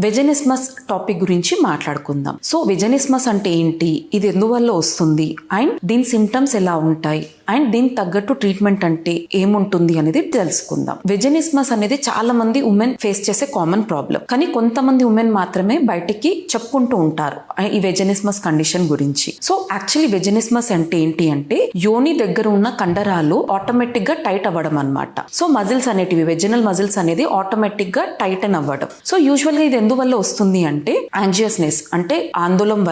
వెజనిస్మస్ topic గురించి మాట్లాడుకుందాం. So వెజనిస్మస్ అంటే ఏంటి, ఇది ఎందువల్ల వస్తుంది, అండ్ దీని సిమ్టమ్స్ ఎలా ఉంటాయి, అండ్ దీనికి తగ్గట్టు ట్రీట్మెంట్ అంటే ఏముంటుంది అనేది తెలుసుకుందాం. వెజనిస్మస్ అనేది చాలా మంది ఉమెన్ ఫేస్ చేసే కామన్ ప్రాబ్లం, కానీ కొంతమంది ఉమెన్ మాత్రమే బయటికి చెప్పుకుంటూ ఉంటారు ఈ వెజనిస్మస్ కండిషన్ గురించి. సో యాక్చువల్లీ వెజనిస్మస్ అంటే ఏంటి అంటే యోని దగ్గర ఉన్న కండరాలు ఆటోమేటిక్ గా టైట్ అవ్వడం అన్నమాట. సో మజిల్స్ అనేటివి వెజనల్ మజిల్స్ అనేది ఆటోమేటిక్ గా టైటన్ అవ్వడం. సో యూజువల్ గా ఇది ఎందువల్ల వస్తుంది అంటే యాంజియస్నెస్ అంటే ఆందోళన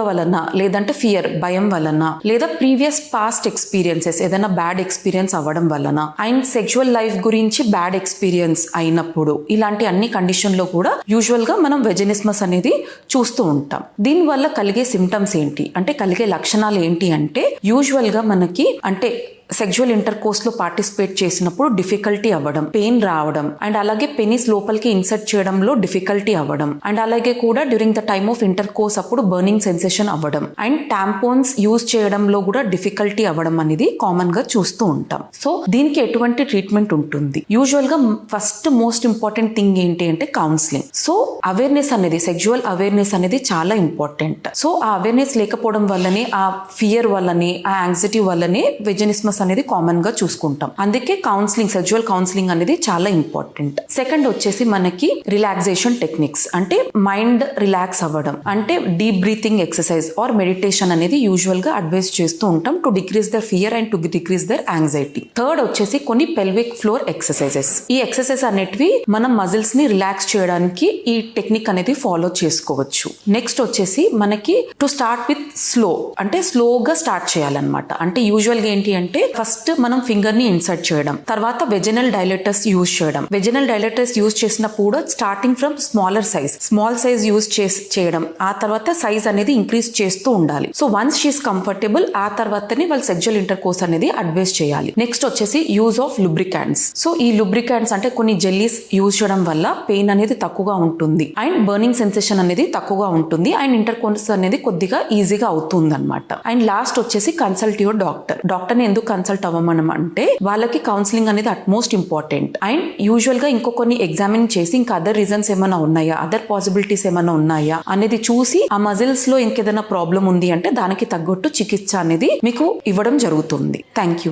వలన లేదంటే ఫియర్ భయం వలన, లేదా ప్రీవియస్ పాస్ట్ ఎక్స్పీరియన్సెస్ ఏదైనా బ్యాడ్ ఎక్స్పీరియన్స్ అవ్వడం వలన, అండ్ సెక్షువల్ లైఫ్ గురించి బ్యాడ్ ఎక్స్పీరియన్స్ అయినప్పుడు, ఇలాంటి అన్ని కండిషన్ లో కూడా యూజువల్ గా మనం వెజనిస్మస్ అనేది చూస్తూ ఉంటాం. దీని వల్ల కలిగే సిమ్టమ్స్ ఏంటి అంటే కలిగే లక్షణాలు ఏంటి అంటే యూజువల్ గా మనకి అంటే సెక్షువల్ ఇంటర్ కోర్స్ లో పార్టిసిపేట్ చేసినప్పుడు డిఫికల్టీ అవ్వడం, పెయిన్ రావడం, అండ్ అలాగే పెనిస్ లోపలికి ఇన్సర్ట్ చేయడంలో డిఫికల్టీ అవ్వడం, అండ్ అలాగే కూడా during the time of inter course అప్పుడు బర్నింగ్ సెన్సేషన్ అవ్వడం, అండ్ టాంపోన్స్ యూజ్ చేయడంలో కూడా డిఫికల్టీ అవ్వడం అనేది కామన్ గా చూస్తూ ఉంటాం. సో దీనికి ఎటువంటి ట్రీట్మెంట్ ఉంటుంది? యూజువల్ గా ఫస్ట్ మోస్ట్ ఇంపార్టెంట్ థింగ్ ఏంటి అంటే కౌన్సిలింగ్. సో అవేర్నెస్ అనేది, సెక్షువల్ అవేర్నెస్ అనేది చాలా ఇంపార్టెంట్. సో ఆ అవేర్నెస్ లేకపోవడం వల్లనే, ఆ ఫియర్ వల్లనే, ఆ యాంగ్జైటీ వల్లనే వెజనిస్మస్ అనేది కామన్ గా చూసుకుంటాం. అందుకే కౌన్సిలింగ్, సెక్షువల్ కౌన్సిలింగ్ అనేది చాలా ఇంపార్టెంట్. సెకండ్ వచ్చేసి మనకి రిలాక్సేషన్ టెక్నిక్స్ అంటే మైండ్ రిలాక్స్ అవ్వడం, అంటే deep breathing exercise or meditation అనేది యూజువల్ గా అడ్వైస్ చేస్తూ ఉంటాం to decrease their fear and to decrease their anxiety. Third వచ్చేసి కొన్ని పెల్విక్ ఫ్లోర్ ఎక్సర్సైజెస్. ఈ ఎక్సర్సైజ్ అనేటివి మనం మజిల్స్ ని రిలాక్స్ చేయడానికి ఈ టెక్నిక్ అనేది ఫాలో చేసుకోవచ్చు. నెక్స్ట్ వచ్చేసి మనకి టు స్టార్ట్ విత్ స్లో, అంటే స్లోగా స్టార్ట్ చేయాలన్నమాట. అంటే యూజువల్ గా ఏంటి అంటే ఫస్ట్ మనం ఫింగర్ ని ఇన్సర్ట్ చేయడం, తర్వాత వెజనల్ డైలేటర్స్ యూజ్ చేయడం. వెజనల్ డైలేటర్స్ యూజ్ చేసినప్పుడు starting from small size use చేయడం, ఆ తర్వాత సైజ్ అనేది ఇంక్రీజ్ చేస్తూ ఉండాలి. సో వన్స్ షీస్ కంఫర్టబుల్, ఆ తర్వాతనే వాళ్ళు సెక్షువల్ ఇంటర్ కోర్స్ అనేది అడ్వైస్ చేయాలి. నెక్స్ట్ వచ్చేసి యూజ్ ఆఫ్ లుబ్రికాంట్స్. సో ఈ లుబ్రికాంట్స్ అంటే కొన్ని జెల్లీస్ యూజ్ చేయడం వల్ల పెయిన్ అనేది తక్కువగా ఉంటుంది, అండ్ బర్నింగ్ సెన్సేషన్ అనేది తక్కువగా ఉంటుంది, అండ్ ఇంటర్ కోర్స్ అనేది కొద్దిగా ఈజీగా అవుతుంది అనమాట. అండ్ లాస్ట్ వచ్చేసి కన్సల్ట్ యువర్ డాక్టర్ ని ఎందుకు కన్సల్ట్ అవ్వమనం అంటే వాళ్ళకి కౌన్సిలింగ్ అనేది అట్మోస్ట్ ఇంపార్టెంట్. అండ్ యూజువల్ గా ఇంకో కొన్ని ఎగ్జామిన్ చేసి ఇంకా అదర్ రీజన్స్ ఏమైనా ఉన్నాయా, అదర్ పాసిబిలిటీస్ ఏమైనా ఉన్నాయా అనేది చూసి ఆ మజిల్స్ లో ఇంకేదైనా ప్రాబ్లం ఉంది అంటే దానికి తగ్గట్టు చికిత్స అనేది మీకు ఇవ్వడం జరుగుతుంది. Thank you.